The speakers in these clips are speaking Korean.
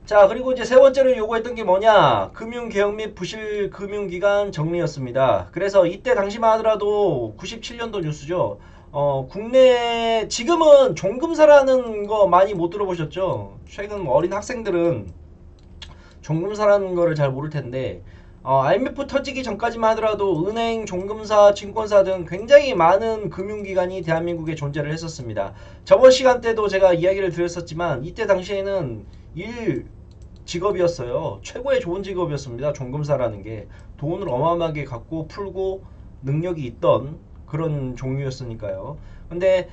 자, 그리고 이제 세 번째로 요구했던 게 뭐냐? 금융개혁 및 부실 금융기관 정리였습니다. 그래서 이때 당시만 하더라도 97년도 뉴스죠. 국내, 지금은 종금사라는 거 많이 못 들어보셨죠? 최근 뭐 어린 학생들은 종금사라는 거를 잘 모를 텐데, IMF 터지기 전까지만 하더라도 은행, 종금사, 증권사 등 굉장히 많은 금융기관이 대한민국에 존재를 했었습니다. 저번 시간 때도 제가 이야기를 드렸었지만, 이때 당시에는 일 직업이었어요. 최고의 좋은 직업이었습니다. 종금사라는 게 돈을 어마어마하게 갖고 풀고 능력이 있던 그런 종류였으니까요. 근데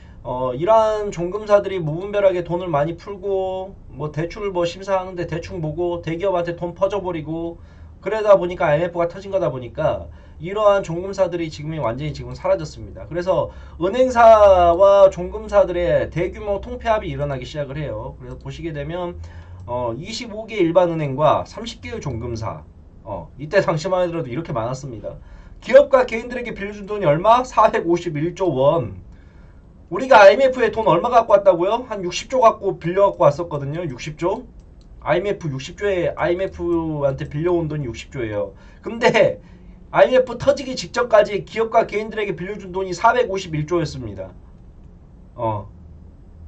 이러한 종금사들이 무분별하게 돈을 많이 풀고 뭐 대출을 뭐 심사하는데 대충 보고 대기업한테 돈 퍼져버리고 그러다 보니까 IMF가 터진 거다 보니까 이러한 종금사들이 지금이 완전히 지금 사라졌습니다. 그래서 은행사와 종금사들의 대규모 통폐합이 일어나기 시작을 해요. 그래서 보시게 되면 25개 일반은행과 30개의 종금사 이때 당시만 하더라도 이렇게 많았습니다. 기업과 개인들에게 빌려준 돈이 얼마? 451조 원. 우리가 IMF에 돈 얼마 갖고 왔다고요? 한 60조 갖고 빌려 갖고 왔었거든요. 60조. IMF 60조에 IMF한테 빌려온 돈이 60조예요. 근데 IMF 터지기 직전까지 기업과 개인들에게 빌려준 돈이 451조였습니다.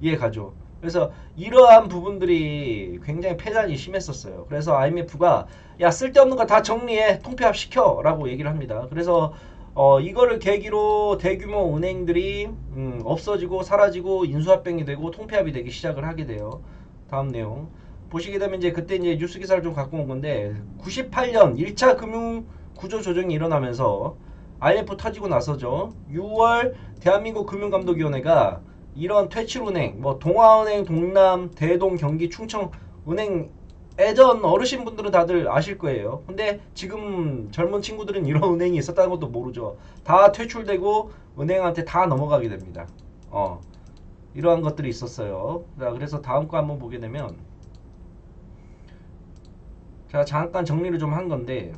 이해 가죠? 그래서 이러한 부분들이 굉장히 패단이 심했었어요. 그래서 IMF가 야 쓸데없는 거 다 정리해 통폐합 시켜 라고 얘기를 합니다. 그래서 이거를 계기로 대규모 은행들이 없어지고 사라지고 인수합병이 되고 통폐합이 되기 시작을 하게 돼요. 다음 내용 보시게 되면 이제 그때 이제 뉴스 기사를 좀 갖고 온 건데 98년 1차 금융 구조 조정이 일어나면서 IMF 터지고 나서죠. 6월 대한민국 금융감독위원회가 이런 퇴출은행, 뭐 동아은행, 동남, 대동, 경기, 충청 은행 예전 어르신분들은 다들 아실 거예요. 근데 지금 젊은 친구들은 이런 은행이 있었다는 것도 모르죠. 다 퇴출되고 은행한테 다 넘어가게 됩니다. 이러한 것들이 있었어요. 자, 그래서 다음 거 한번 보게 되면 제가 잠깐 정리를 좀 한 건데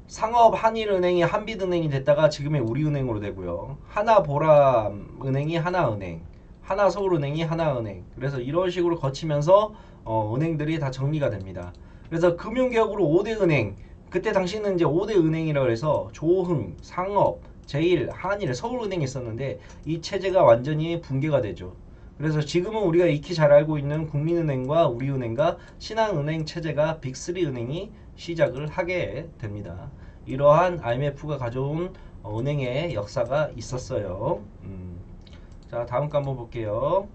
상업 한일은행이 한빛은행이 됐다가 지금의 우리은행으로 되고요. 하나보람은행이 하나은행, 하나서울은행이 하나은행. 그래서 이런 식으로 거치면서 은행들이 다 정리가 됩니다. 그래서 금융개혁으로 5대 은행, 그때 당시는 이제 5대 은행이라고 해서 조흥, 상업, 제일, 한일, 서울은행이 있었는데 이 체제가 완전히 붕괴가 되죠. 그래서 지금은 우리가 익히 잘 알고 있는 국민은행과 우리은행과 신한은행 체제가 빅3 은행이 시작을 하게 됩니다. 이러한 IMF가 가져온 은행의 역사가 있었어요. 자, 다음 거 한번 볼게요.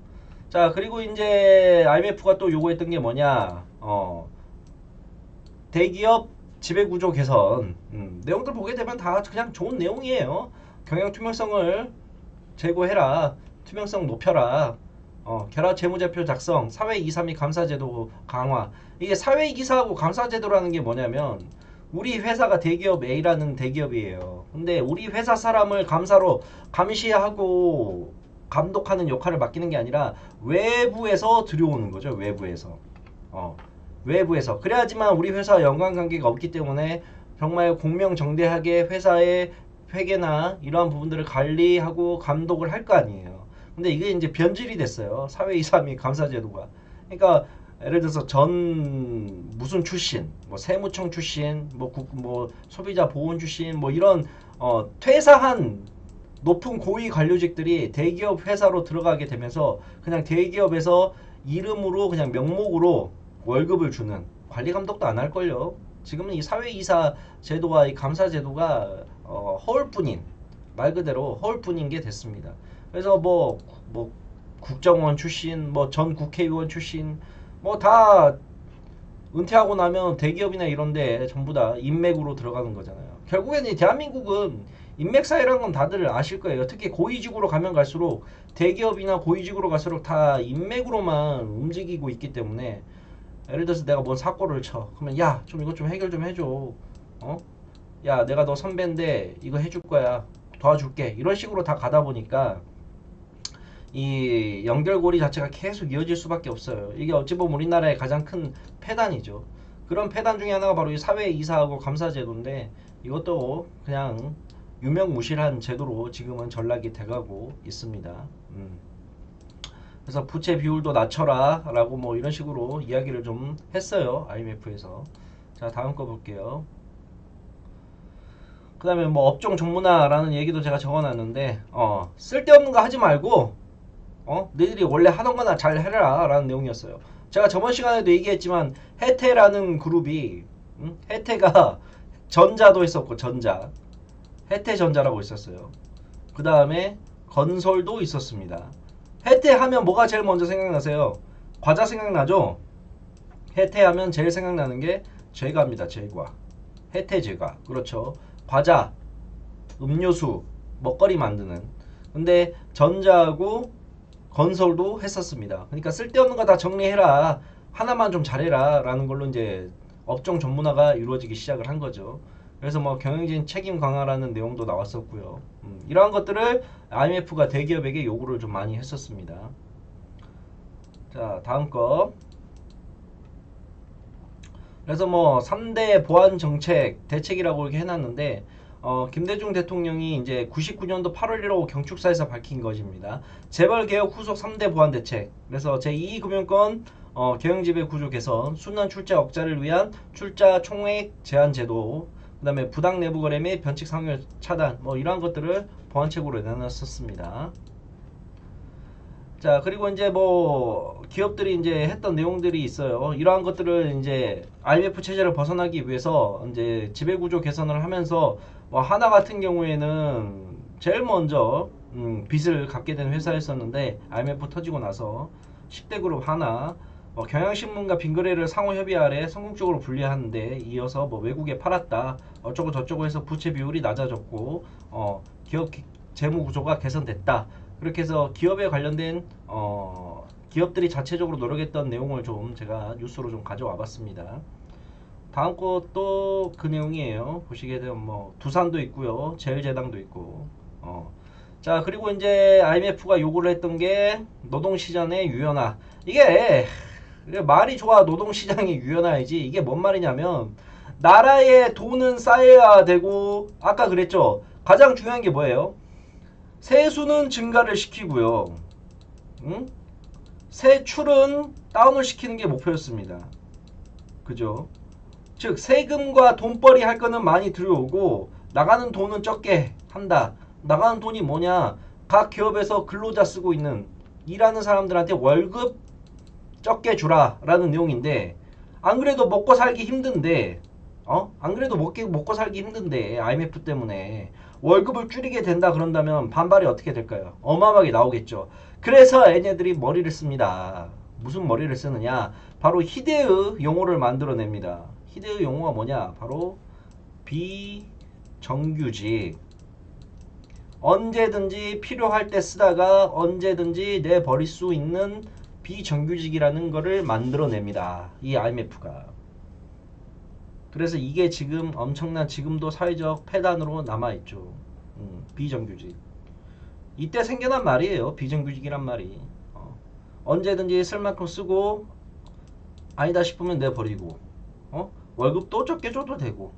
자, 그리고 이제 IMF가 또 요구했던 게 뭐냐? 대기업 지배구조 개선. 내용들 보게 되면 다 그냥 좋은 내용이에요. 경영 투명성을 제고해라. 투명성 높여라. 결합 재무제표 작성, 사회232 감사제도 강화. 이게 사회2기사하고 감사제도라는 게 뭐냐면 우리 회사가 대기업 A라는 대기업이에요. 근데 우리 회사 사람을 감사로 감시하고 감독하는 역할을 맡기는 게 아니라 외부에서 들여오는 거죠. 외부에서. 외부에서. 그래야지만 우리 회사와 연관관계가 없기 때문에 정말 공명정대하게 회사의 회계나 이러한 부분들을 관리하고 감독을 할 거 아니에요. 근데 이게 이제 변질이 됐어요. 사회232 감사제도가. 그러니까 예를 들어서 전 무슨 출신, 뭐 세무청 출신, 뭐 소비자 보건 출신, 뭐 이런 퇴사한 높은 고위 관료직들이 대기업 회사로 들어가게 되면서 그냥 대기업에서 이름으로 그냥 명목으로 월급을 주는 관리 감독도 안 할걸요. 지금은 이 사회이사 제도와 이 감사 제도가 허울뿐인 말 그대로 허울뿐인 게 됐습니다. 그래서 뭐 국정원 출신, 뭐 전 국회의원 출신, 뭐 다 은퇴하고 나면 대기업이나 이런데 전부 다 인맥으로 들어가는 거잖아요. 결국에는 이 대한민국은 인맥 사회라는 건 다들 아실 거예요. 특히 고위직으로 가면 갈수록 대기업이나 고위직으로 갈수록 다 인맥으로만 움직이고 있기 때문에 예를 들어서 내가 뭔 사고를 쳐. 그러면 야, 좀 이것 좀 해결 좀 해줘. 야, 내가 너 선배인데 이거 해줄 거야. 도와줄게. 이런 식으로 다 가다 보니까 이 연결고리 자체가 계속 이어질 수밖에 없어요. 이게 어찌 보면 우리나라의 가장 큰 폐단이죠. 그런 폐단 중에 하나가 바로 이 사회이사하고 감사제도인데 이것도 그냥 유명무실한 제도로 지금은 전락이 돼가고 있습니다. 그래서 부채 비율도 낮춰라 라고 뭐 이런 식으로 이야기를 좀 했어요. IMF에서. 자, 다음 거 볼게요. 그 다음에 뭐 업종 종문화라는 얘기도 제가 적어놨는데 쓸데없는 거 하지 말고 너희들이 원래 하던 거나 잘 해라 라는 내용이었어요. 제가 저번 시간에도 얘기했지만 혜태라는 그룹이 혜태가 전자도 있었고 전자 혜태전자라고 있었어요. 그 다음에 건설도 있었습니다. 혜태하면 뭐가 제일 먼저 생각나세요? 과자 생각나죠? 혜태하면 제일 생각나는 게 제과입니다. 제과. 혜태제과. 그렇죠. 과자, 음료수, 먹거리 만드는. 근데 전자하고 건설도 했었습니다. 그러니까 쓸데없는 거 다 정리해라. 하나만 좀 잘해라. 라는 걸로 이제 업종 전문화가 이루어지기 시작을 한 거죠. 그래서 뭐 경영진 책임 강화라는 내용도 나왔었고요. 이러한 것들을 IMF가 대기업에게 요구를 좀 많이 했었습니다. 자, 다음 거. 그래서 뭐 3대 보안 정책 대책이라고 이렇게 해놨는데 김대중 대통령이 이제 99년도 8월 1호 경축사에서 밝힌 것입니다. 재벌개혁 후속 3대 보안 대책. 그래서 제2금융권 경영지배 구조 개선, 순환 출자 억제를 위한 출자 총액 제한 제도, 그 다음에 부당 내부 거래 및 변칙 상여 차단, 뭐 이러한 것들을 보안책으로 내놨었습니다. 자, 그리고 이제 뭐 기업들이 이제 했던 내용들이 있어요. 이러한 것들을 이제 IMF 체제를 벗어나기 위해서 이제 지배구조 개선을 하면서 뭐 하나 같은 경우에는 제일 먼저 빚을 갚게 된 회사였었는데 IMF 터지고 나서 10대 그룹 하나 경향신문과 빈거래를 상호 협의 아래 성공적으로 분리하는데 이어서 뭐 외국에 팔았다 어쩌고 저쩌고 해서 부채 비율이 낮아졌고 기업 재무 구조가 개선됐다. 그렇게 해서 기업에 관련된 기업들이 자체적으로 노력했던 내용을 좀 제가 뉴스로 좀 가져와 봤습니다. 다음 것도 그 내용이에요. 보시게 되면 뭐 두산도 있고요. 제일제당도 있고. 자, 그리고 이제 IMF가 요구를 했던 게 노동시장의 유연화. 이게 말이 좋아. 노동시장이 유연화이지. 이게 뭔 말이냐면 나라의 돈은 쌓여야 되고 아까 그랬죠. 가장 중요한 게 뭐예요? 세수는 증가를 시키고요. 세출은 다운을 시키는 게 목표였습니다. 그죠? 즉 세금과 돈벌이 할 거는 많이 들어오고 나가는 돈은 적게 한다. 나가는 돈이 뭐냐? 각 기업에서 근로자 쓰고 있는 일하는 사람들한테 월급 적게 주라 라는 내용인데 안 그래도 먹고 살기 힘든데 안 그래도 먹고 살기 힘든데 IMF 때문에 월급을 줄이게 된다 그런다면 반발이 어떻게 될까요? 어마어마하게 나오겠죠. 그래서 얘네들이 머리를 씁니다. 무슨 머리를 쓰느냐? 바로 희대의 용어를 만들어냅니다. 희대의 용어가 뭐냐? 바로 비정규직. 언제든지 필요할 때 쓰다가 언제든지 내버릴 수 있는 비정규직이라는 거를 만들어냅니다. 이 IMF가. 그래서 이게 지금 엄청난 지금도 사회적 폐단으로 남아있죠. 비정규직. 이때 생겨난 말이에요. 비정규직이란 말이. 언제든지 쓸 만큼 쓰고 아니다 싶으면 내버리고 월급도 적게 줘도 되고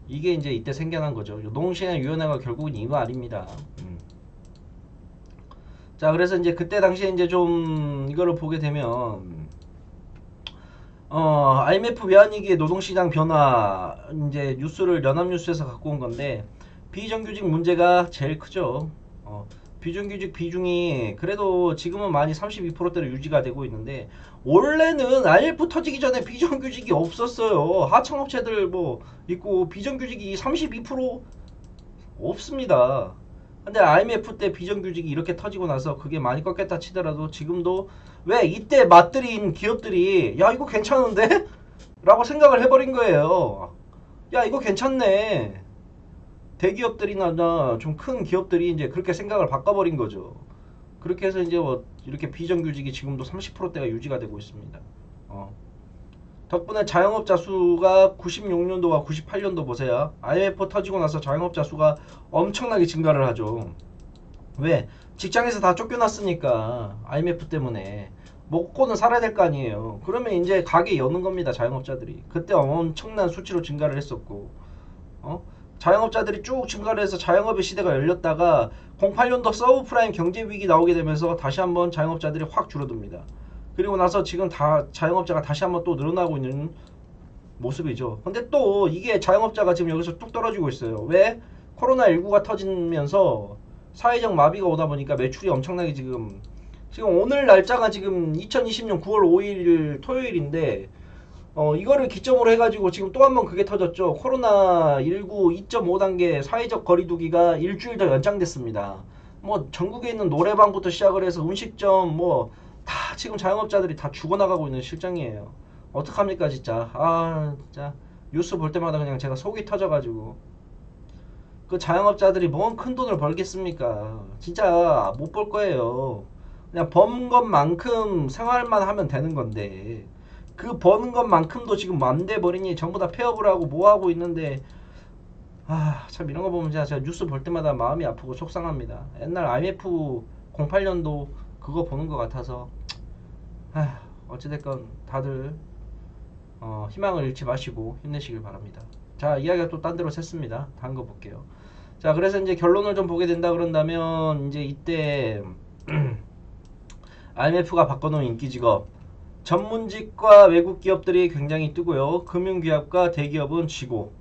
이게 이제 이때 생겨난 거죠. 노동시장 유연화가 결국은 이거 아닙니다. 자, 그래서 이제 그때 당시에 이제 좀 이거를 보게 되면 IMF 외환위기의 노동시장 변화 이제 뉴스를 연합뉴스에서 갖고 온 건데 비정규직 문제가 제일 크죠. 비정규직 비중이 그래도 지금은 많이 32%대로 유지가 되고 있는데 원래는 IMF 터지기 전에 비정규직이 없었어요. 하청업체들 뭐 있고 비정규직이 32% 없습니다. 근데 IMF 때 비정규직이 이렇게 터지고 나서 그게 많이 꺾였다 치더라도 지금도 왜 이때 맞들인 기업들이 야 이거 괜찮은데? 라고 생각을 해버린 거예요. 야 이거 괜찮네. 대기업들이나 좀 큰 기업들이 이제 그렇게 생각을 바꿔버린 거죠. 그렇게 해서 이제 뭐 이렇게 비정규직이 지금도 30%대가 유지가 되고 있습니다. 덕분에 자영업자 수가 96년도와 98년도 보세요. IMF 터지고 나서 자영업자 수가 엄청나게 증가를 하죠. 왜? 직장에서 다 쫓겨났으니까 IMF 때문에 먹고는 살아야 될 거 아니에요. 그러면 이제 가게 여는 겁니다. 자영업자들이. 그때 엄청난 수치로 증가를 했었고 자영업자들이 쭉 증가를 해서 자영업의 시대가 열렸다가 08년도 서브프라임 경제위기 나오게 되면서 다시 한번 자영업자들이 확 줄어듭니다. 그리고 나서 지금 다 자영업자가 다시 한번 또 늘어나고 있는 모습이죠. 근데 또 이게 자영업자가 지금 여기서 뚝 떨어지고 있어요. 왜? 코로나19가 터지면서 사회적 마비가 오다 보니까 매출이 엄청나게 지금 오늘 날짜가 지금 2020년 9월 5일 토요일인데 이거를 기점으로 해가지고 지금 또 한 번 그게 터졌죠. 코로나19 2.5단계 사회적 거리두기가 일주일 더 연장됐습니다. 뭐 전국에 있는 노래방부터 시작을 해서 음식점 뭐 다 지금 자영업자들이 다 죽어나가고 있는 실정이에요. 어떡합니까 진짜. 진짜 뉴스 볼 때마다 그냥 제가 속이 터져가지고 그 자영업자들이 뭔 큰 돈을 벌겠습니까. 진짜 못 벌 거예요. 그냥 번 것만큼 생활만 하면 되는 건데 그 버는 것만큼도 지금 안 돼 버리니 전부 다 폐업을 하고 뭐 하고 있는데 참 이런 거 보면 제가 뉴스 볼 때마다 마음이 아프고 속상합니다. 옛날 IMF 08년도 그거 보는 것 같아서 어찌됐건 다들 희망을 잃지 마시고 힘내시길 바랍니다. 자, 이야기가 또 딴 데로 샜습니다. 다음 거 볼게요. 자, 그래서 이제 결론을 좀 보게 된다 그런다면 이제 이때 IMF가 바꿔놓은 인기직업 전문직과 외국 기업들이 굉장히 뜨고요. 금융기업과 대기업은 쥐고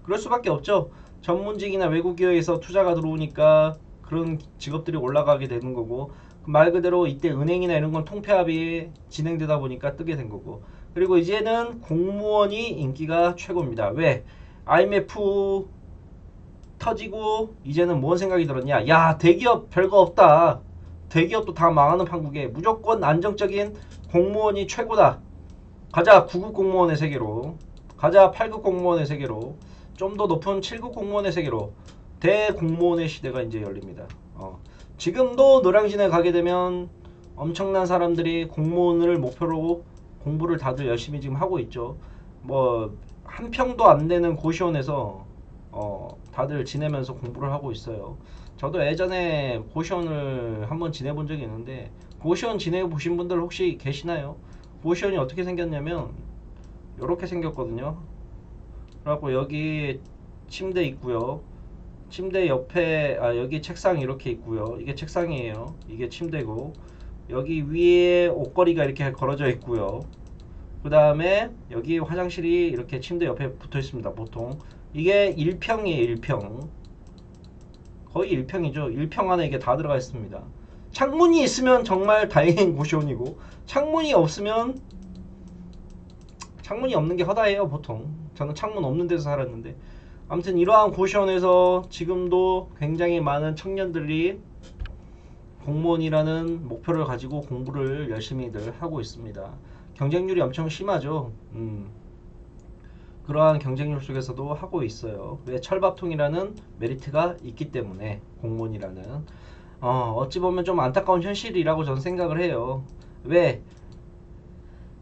그럴 수밖에 없죠. 전문직이나 외국 기업에서 투자가 들어오니까 그런 직업들이 올라가게 되는 거고 말 그대로 이때 은행이나 이런 건 통폐합이 진행되다 보니까 뜨게 된 거고 그리고 이제는 공무원이 인기가 최고입니다. 왜? IMF 터지고 이제는 뭔 생각이 들었냐. 야, 대기업 별거 없다. 대기업도 다 망하는 판국에 무조건 안정적인 공무원이 최고다. 가자 9급 공무원의 세계로, 가자 8급 공무원의 세계로, 좀 더 높은 7급 공무원의 세계로 대공무원의 시대가 이제 열립니다. 지금도 노량진에 가게 되면 엄청난 사람들이 공무원을 목표로 공부를 다들 열심히 지금 하고 있죠. 뭐 한 평도 안 되는 고시원에서 다들 지내면서 공부를 하고 있어요. 저도 예전에 고시원을 한번 지내본 적이 있는데 고시원 지내보신 분들 혹시 계시나요? 고시원이 어떻게 생겼냐면 이렇게 생겼거든요. 그래갖고 여기 침대 있고요. 침대 옆에 여기 책상 이렇게 있고요. 이게 책상이에요. 이게 침대고 여기 위에 옷걸이가 이렇게 걸어져 있고요. 그 다음에 여기 화장실이 이렇게 침대 옆에 붙어 있습니다. 보통 이게 1평이에요. 1평 거의 1평이죠. 1평 안에 이게 다 들어가 있습니다. 창문이 있으면 정말 다행인 고시원이고 창문이 없으면 창문이 없는 게 허다해요. 보통 저는 창문 없는 데서 살았는데 아무튼 이러한 고시원에서 지금도 굉장히 많은 청년들이 공무원이라는 목표를 가지고 공부를 열심히들 하고 있습니다. 경쟁률이 엄청 심하죠. 그러한 경쟁률 속에서도 하고 있어요. 왜? 철밥통이라는 메리트가 있기 때문에 공무원이라는 어찌 보면 좀 안타까운 현실이라고 저는 생각을 해요. 왜?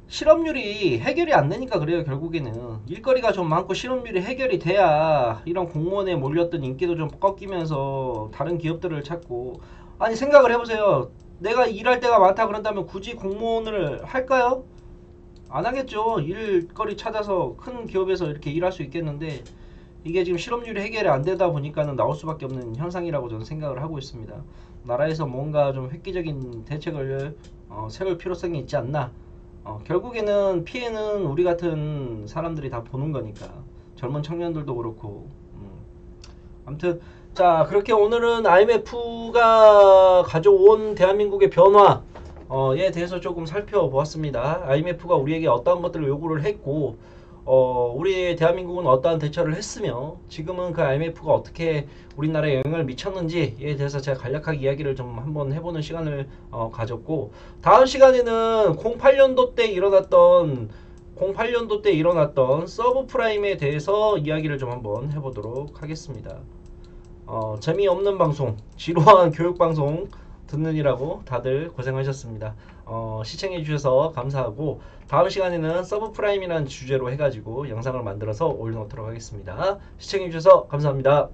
실업률이 해결이 안 되니까 그래요. 결국에는 일거리가 좀 많고 실업률이 해결이 돼야 이런 공무원에 몰렸던 인기도 좀 꺾이면서 다른 기업들을 찾고 아니 생각을 해보세요. 내가 일할 때가 많다 그런다면 굳이 공무원을 할까요? 안 하겠죠. 일거리 찾아서 큰 기업에서 이렇게 일할 수 있겠는데 이게 지금 실업률이 해결이 안 되다 보니까는 나올 수밖에 없는 현상이라고 저는 생각을 하고 있습니다. 나라에서 뭔가 좀 획기적인 대책을 세울 필요성이 있지 않나. 결국에는 피해는 우리 같은 사람들이 다 보는 거니까 젊은 청년들도 그렇고 아무튼 자 그렇게 오늘은 IMF가 가져온 대한민국의 변화에 대해서 조금 살펴보았습니다. IMF가 우리에게 어떠한 것들을 요구를 했고 우리 대한민국은 어떠한 대처를 했으며 지금은 그 IMF가 어떻게 우리나라에 영향을 미쳤는지에 대해서 제가 간략하게 이야기를 좀 한번 해보는 시간을 가졌고 다음 시간에는 08년도 때 일어났던 서브프라임에 대해서 이야기를 좀 한번 해보도록 하겠습니다. 재미없는 방송, 지루한 교육방송 듣느니라고 다들 고생하셨습니다. 시청해주셔서 감사하고 다음 시간에는 서브프라임이라는 주제로 해가지고 영상을 만들어서 올려놓도록 하겠습니다. 시청해주셔서 감사합니다.